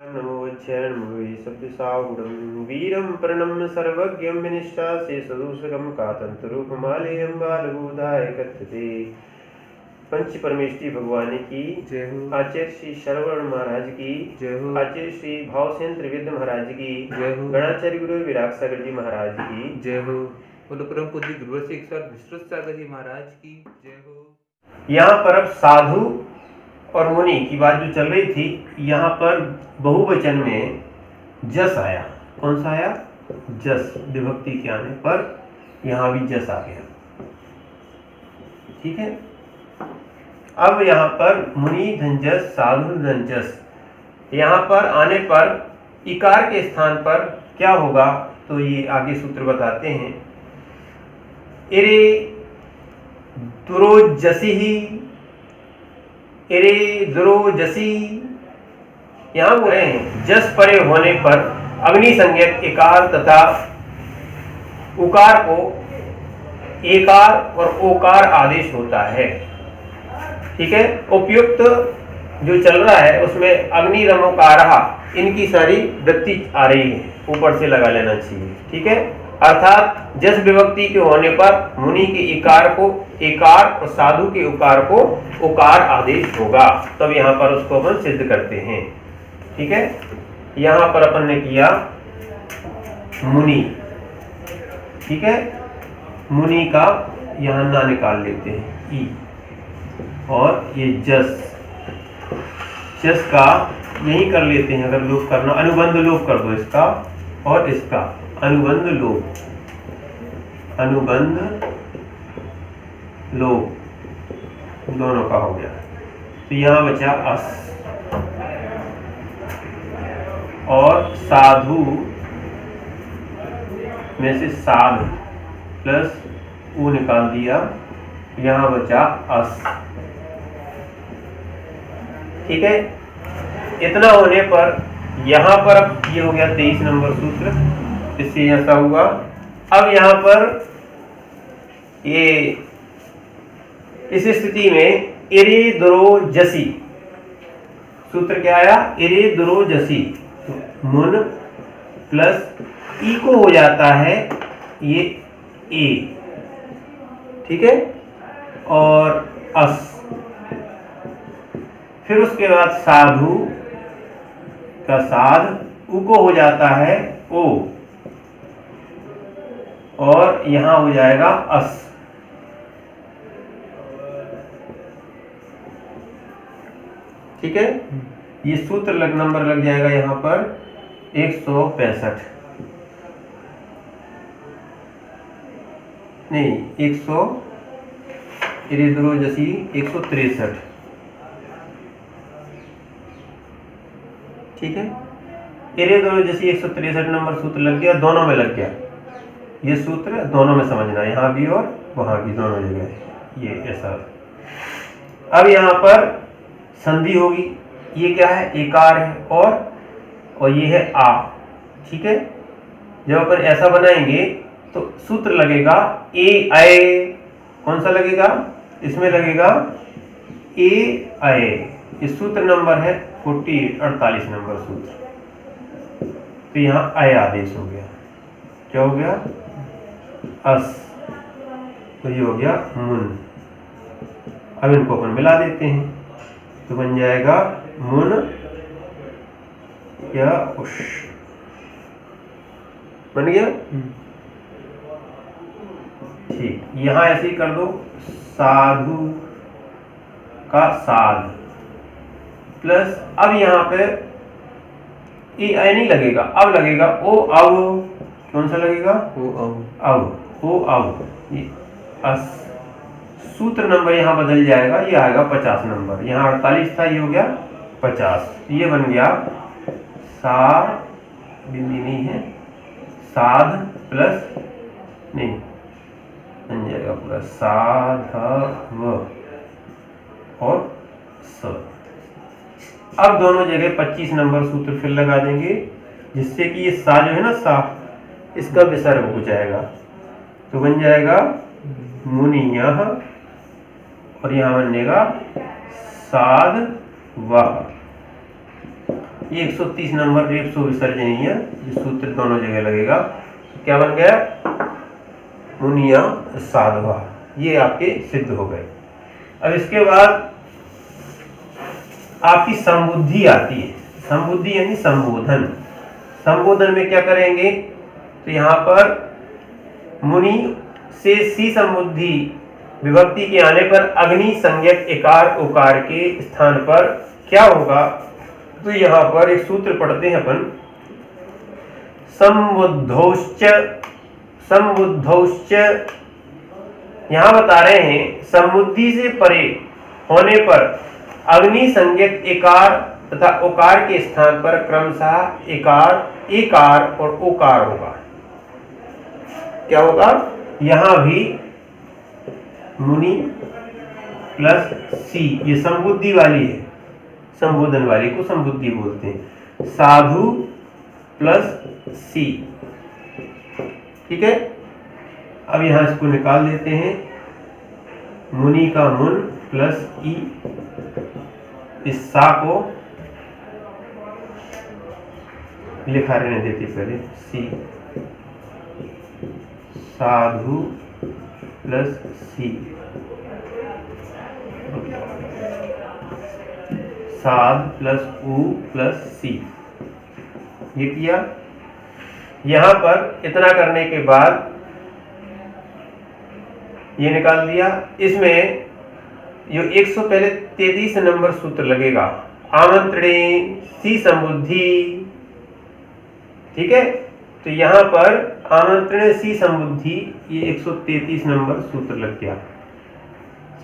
नमो वज्रन्मोहि सभ्यसागुणं वीरं प्रणम्य सर्वज्ञं विनिष्ठा शेषदूषकं कातन्तरूपमालेयं बालबोधाय कथ्यते। पंच परमेष्ठी भगवान की जय हो। आचार्य श्री शरवण महाराज की जय हो। आचार्य श्री भावसेन त्रिवेद महाराज की जय हो। गणाचार्य गुरु विराग सागर जी महाराज की जय हो। बोलो परम पूज्य गुरुवर शिक्षक विश्रुत सागर जी महाराज की जय हो। यहाँ पर अब साधु और मुनि की बात जो चल रही थी, यहाँ पर बहुवचन में जस आया। कौन सा आया? जस। विभक्ति के आने पर यहाँ भी जस आ गया। ठीक है। अब यहाँ पर मुनि धनजस साधु धनजस, यहाँ पर आने पर इकार के स्थान पर क्या होगा, तो ये आगे सूत्र बताते हैं। इरे दुरोजसी ही, इरे दुरोजसी, यहाँ बोल रहे हैं जस परे होने पर अग्नि संज्ञक इकार तथा उकार को एकार और ओकार आदेश होता है। ठीक है। उपयुक्त जो चल रहा है उसमें अग्नि रमोकारहा, इनकी सारी वृत्ति आ रही है, ऊपर से लगा लेना चाहिए। ठीक है। अर्थात जस विभक्ति के होने पर मुनि के इकार को एकार और साधु के उकार को उकार आदेश होगा, तब यहाँ पर उसको अपन सिद्ध करते हैं। ठीक है। यहाँ पर अपन ने किया मुनि। ठीक है। मुनि का यहाँ ना निकाल लेते हैं ई, और ये जस, जस का यही कर लेते हैं। अगर लोप करना, अनुबंध लोप कर दो इसका और इसका, अनुबंध लोप, अनुबंध लोप दोनों का हो गया। तो यहाँ बचा अस, और साधु में से साध प्लस ऊ निकाल दिया, यहाँ बचा अस। ठीक है। इतना होने पर यहाँ पर अब ये हो गया 23 नंबर सूत्र, इससे ऐसा हुआ। अब यहाँ पर ये इस स्थिति में इरे दुरोजसी सूत्र क्या आया? इरे दुरोजसी, तो मुन प्लस ई को हो जाता है ये ए। ठीक है। और अस, फिर उसके बाद साधु का साध, उ को हो जाता है ओ, और यहां हो जाएगा अस। ठीक है। ये सूत्र नंबर लग जाएगा यहां पर 165, नहीं 100 इरेदुरोजसी 163। ठीक है। इरेदुरोजसी 163 नंबर सूत्र लग गया, दोनों में लग गया। ये सूत्र दोनों में समझना, यहाँ भी और वहां भी, दोनों जगह ये ऐसा। अब यहाँ पर संधि होगी। ये क्या है? एकार है, और ये है आ। ठीक है। जब अपन ऐसा बनाएंगे तो सूत्र लगेगा ए आए। कौन सा लगेगा? इसमें लगेगा ए आए। इस सूत्र नंबर है 48 नंबर सूत्र। तो यहाँ अय आदेश हो गया। क्या हो गया? अस। तो ये हो गया मुन। अब इनको अपन मिला देते हैं, तो बन जाएगा मुन या उश। बन गया। ठीक। यहां ऐसे ही कर दो, साधु का साध प्लस, अब यहां पे ए आई नहीं लगेगा, अब लगेगा ओ अव। कौन सा लगेगा? ओ अव। अव, ओ अव। ये अस। सूत्र नंबर यहाँ बदल जाएगा, ये आएगा 50 नंबर। यहाँ 48 था, ये हो गया 50। ये बन गया सा, बिंदी नहीं है, साध प्लस, नहीं बन जाएगा पूरा साधव और स। अब दोनों जगह 25 नंबर सूत्र फिर लगा देंगे, जिससे कि ये सा जो है ना, सा, इसका विसर्ग हो जाएगा। तो बन जाएगा मुनियः, और यहां बनेगा साध व। ये 130 नंबर रेप्सो विसर्जनीय ये सूत्र दोनों जगह लगेगा। क्या बन गया? मुनिया साधवा। ये आपके सिद्ध हो गए। अब इसके बाद आपकी संबुद्धि आती है। संबुद्धि यानी संबोधन। संबोधन में क्या करेंगे? तो यहाँ पर मुनि से सी संबुद्धि विभक्ति के आने पर अग्नि संज्ञक एकार उकार के स्थान पर क्या होगा? तो यहाँ पर एक सूत्र पढ़ते हैं अपन। संबुद्धौश्च। संबुद्धौश्च यहाँ बता रहे हैं संबुद्धि से परे होने पर अग्नि संज्ञक एकार तथा ओकार के स्थान पर क्रमशः एकार एकार और ओकार होगा। क्या होगा? यहां भी मुनि प्लस सी, ये संबुद्धि वाली है, संबोधन वाली को संबुद्धि बोलते हैं। साधु प्लस सी। ठीक है। अब यहां इसको निकाल देते हैं। मुनि का मुन प्लस ई, इस सा को लिखा रहने देते पहले। सी साधु प्लस सी, साध प्लस उ प्लस सी। ये किया। यहां पर इतना करने के बाद ये निकाल दिया। इसमें जो 133 नंबर सूत्र लगेगा, आमंत्रणे सी संबुद्धि। ठीक है। तो यहां पर आमंत्रण सी संबुद्धि, ये 133 नंबर सूत्र लग गया।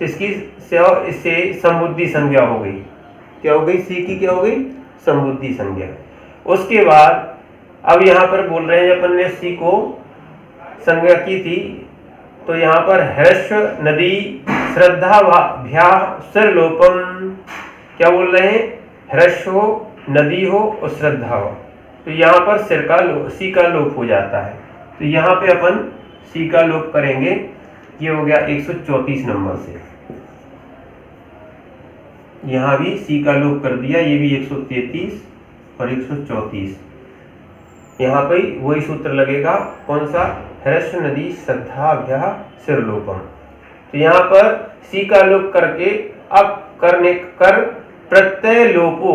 इससे संबुद्धि संज्ञा हो गई। क्या हो गई? सी की क्या हो गई? संबुद्धि संज्ञा। उसके बाद अब यहां पर बोल रहे हैं, अपन ने सी को संज्ञा की थी, तो यहां पर ह्रस्व नदी श्रद्धा भ्या सिरलोपम। क्या बोल रहे हैं? ह्रस्व हो, नदी हो और श्रद्धा हो, तो यहाँ पर सिर का सी का लोप हो जाता है। तो यहाँ पे अपन सी का लोप करेंगे। ये हो गया 134 नंबर से। यहाँ भी सी का लोप कर दिया। ये भी 133 और 134। यहाँ पे वही सूत्र लगेगा। कौन सा? ह्रस्व नदी श्रद्धाभ्या सिरलोपम। तो यहाँ पर सी का लोप करके अब करने कर प्रत्यय लोपो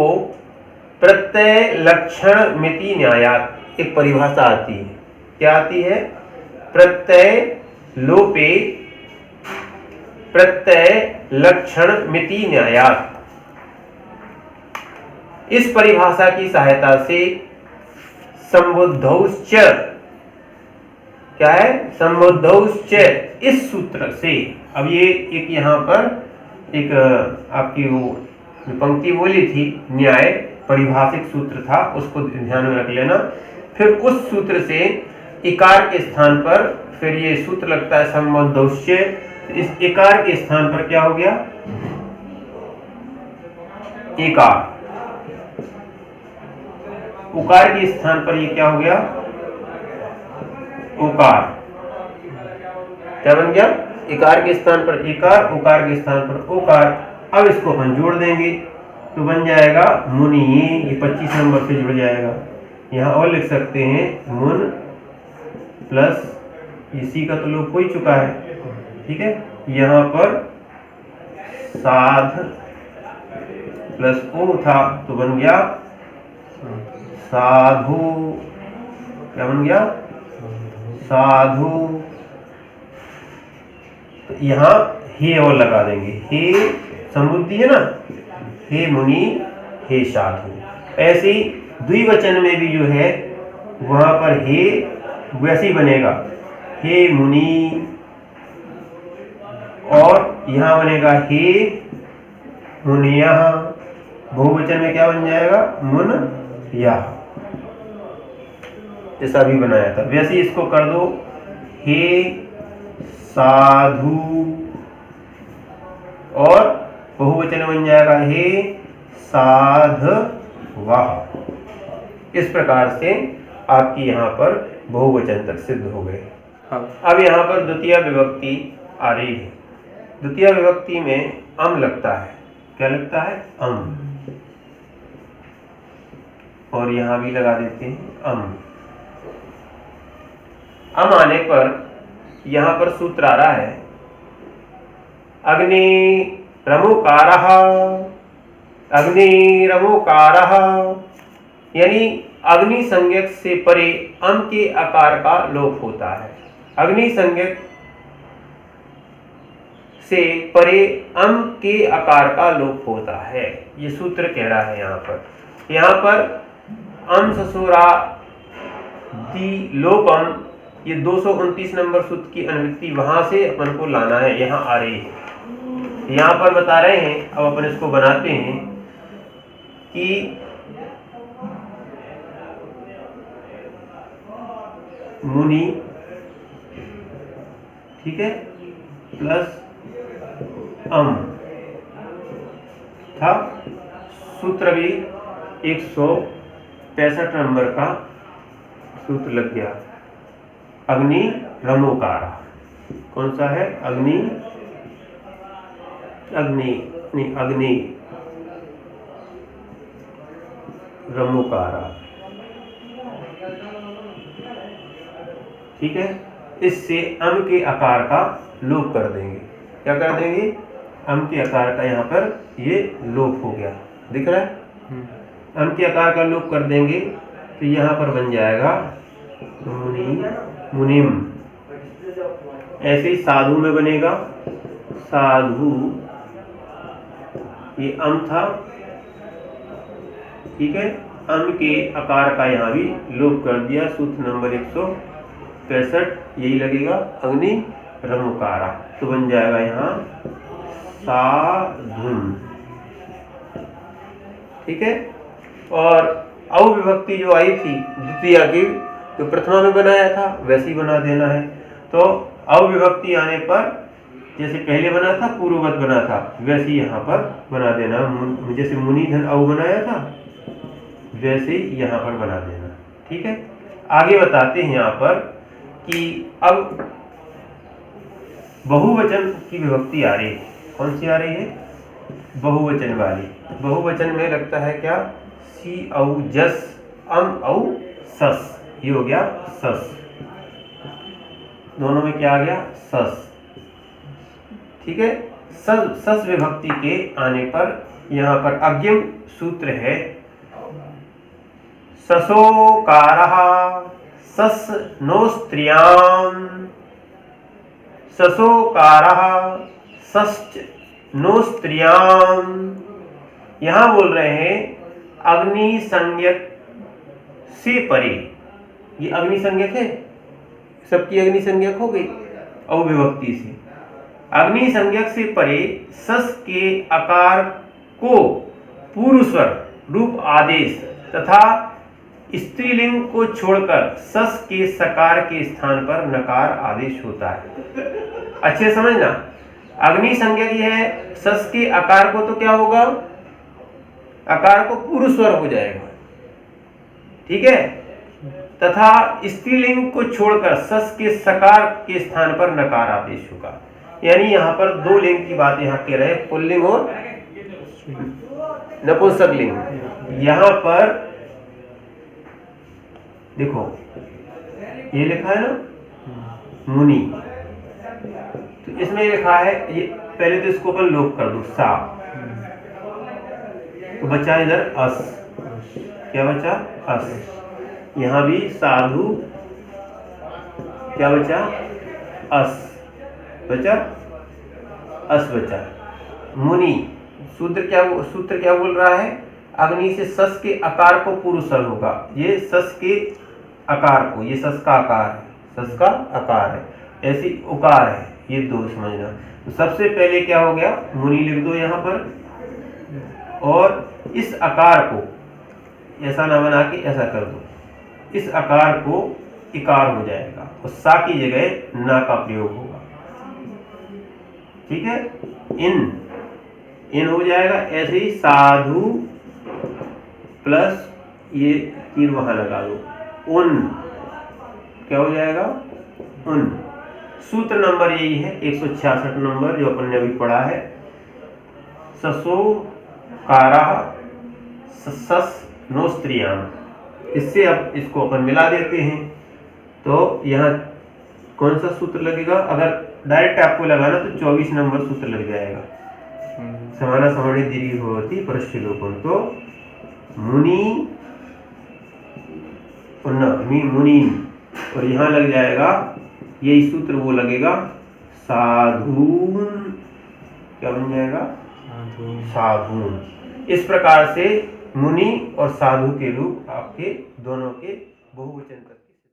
प्रत्यय लक्षण मिति न्यायात एक परिभाषा आती है। क्या आती है? प्रत्यय लोपे प्रत्यय लक्षण मिति न्यायात। इस परिभाषा की सहायता से संबुद्धौश्च, क्या है? संबुद्धौश्च, इस सूत्र से। अब ये एक यहाँ पर एक आपकी वो पंक्ति बोली थी, न्याय परिभाषिक सूत्र था, उसको ध्यान में रख लेना। फिर उस सूत्र से इकार के स्थान पर फिर ये सूत्र लगता है संबुद्धौश्च। इस इकार के स्थान पर क्या हो गया? एकार। उकार के स्थान पर ये क्या हो गया? उकार। क्या बन गया? इकार के स्थान पर इकार, उकार के स्थान पर उकार। अब इसको अपन जोड़ देंगे तो बन जाएगा मुनि। ये 25 नंबर से जुड़ जाएगा। यहाँ और लिख सकते हैं मुन प्लस ये सी का तो लोप हो ही चुका है। ठीक है। यहाँ पर साध प्लस ओ था तो बन गया साधु। क्या बन गया? साधु। तो यहाँ हे और लगा देंगे। हे संबुद्धि है ना, हे मुनि हे साधु। ऐसे ही द्विवचन में भी जो है वहां पर हे वैसे ही बनेगा, हे मुनि, और यहाँ बनेगा हे मुनिया। बहुवचन में क्या बन जाएगा? मुन या। जैसा भी बनाया था वैसे इसको कर दो। हे साधु, और बहुवचन बन जाएगा हे साधवाः। इस प्रकार से आपकी यहाँ पर बहुवचन तक सिद्ध हो गए। अब यहाँ पर द्वितीय विभक्ति आ रही है। द्वितीय विभक्ति में अम लगता है। क्या लगता है? अम। और यहां भी लगा देते हैं अम आने पर यहां पर सूत्र आ रहा है अग्निरमुकारः, अग्निरमुकारः, यानी अग्नि संज्ञक से परे अम के आकार का लोप होता है। अग्नि संज्ञक से परे अम के आकार का लोप होता है, ये सूत्र कह रहा है। यहाँ पर अम ससुरा दी लोपम, ये 229 नंबर सूत्र की अनुवृत्ति वहां से अपन को लाना है, यहाँ आ रही है। यहाँ पर बता रहे हैं, अब अपन इसको बनाते हैं कि मुनि, ठीक है, प्लस अम था। सूत्र भी 165 नंबर का सूत्र लग गया। अग्नि रमोकार कौन सा है? अग्नि रमोकारा, ठीक है। इससे अम के आकार का लोप कर देंगे। क्या कर देंगे? अम के आकार का यहाँ पर ये लोप हो गया, दिख रहा है। अम के आकार का लोप कर देंगे तो यहाँ पर बन जाएगा मुनिम। ऐसे ही साधु में बनेगा साधु, ये अम था, ठीक है। अम के आकार का यहाँ भी लोप कर दिया। सूत्र नंबर 165 यही लगेगा, अग्नि रमुकारा, तो बन जाएगा यहाँ साधुन, ठीक है। और अविभक्ति जो आई थी द्वितीय की, जो प्रथमा में बनाया था वैसे ही बना देना है। तो अविभक्ति आने पर जैसे पहले बना था पूर्ववत बना था, वैसे ही यहाँ पर बना देना। जैसे मुनि धन अव बनाया था वैसे ही यहाँ पर बना देना, ठीक है। आगे बताते हैं यहाँ पर कि अब बहुवचन की विभक्ति आ रही है। कौन सी आ रही है? बहुवचन वाली। बहुवचन में लगता है क्या? सी औ जस, अम औ सस, ये हो गया सस। दोनों में क्या आ गया? सस, ठीक है। सस विभक्ति के आने पर यहाँ पर अज्ञम सूत्र है ससोकारः सस नो स्त्रियाम, ससोकारः सश्च नो स्त्रियाम। यहां बोल रहे हैं अग्नि संज्ञक से परे। ये अग्नि संज्ञक है, सबकी अग्नि संज्ञक हो गई अविभक्ति से। अग्नि संज्ञक से परे सस के आकार को पूर्व स्वर रूप आदेश तथा स्त्रीलिंग को छोड़कर सस के सकार के स्थान पर नकार आदेश होता है। अच्छे समझना, अग्नि संज्ञक ये है, सस के आकार को तो क्या होगा? आकार को पूर्व स्वर हो जाएगा, ठीक है। तथा स्त्रीलिंग को छोड़कर सस के सकार के स्थान पर नकार आदेश होगा। यानी यहाँ पर दो लिंग की बात यहाँ कह रहे हैं, पुल्लिंग और नपुंसक लिंग। यहाँ पर देखो ये लिखा है ना मुनि, तो इसमें लिखा है ये, पहले तो इसको अपन लोप कर दो सा, तो बचा इधर अस। क्या बचा? अस। यहाँ भी साधु, क्या बचा? अस बचा, अस बचा। मुनि सूत्र क्या बोल रहा है? अग्नि से सस के आकार को पूर्व स्वर होगा। ये सस के आकार को, ये सस का आकार है, सस का आकार है, ऐसी उकार है, ये दो समझना। तो सबसे पहले क्या हो गया? मुनि लिख दो यहाँ पर, और इस आकार को ऐसा ना बना के ऐसा कर दो, इस आकार को इकार हो जाएगा और सा की जगह ना का प्रयोग होगा, ठीक है। इन हो जाएगा। ऐसे ही साधु प्लस ये तीर वहां लगा दो, उन, क्या हो जाएगा? उन। सूत्र नंबर यही है 166 नंबर जो अपन ने अभी पढ़ा है, ससो कारः सस नो स्त्रियाम। इससे अब इसको अपन मिला देते हैं। तो यहाँ कौन सा सूत्र लगेगा? अगर डायरेक्ट आपको लगाना तो 24 नंबर सूत्र लग जाएगा। समाना समाने दीर्घ भवति परस्य लोपम। तो मुनि मुनीन, और यहाँ लग जाएगा यही सूत्र वो लगेगा साधून। क्या बन जाएगा? साधून। इस प्रकार से मुनि और साधु के रूप आपके दोनों के बहुवचन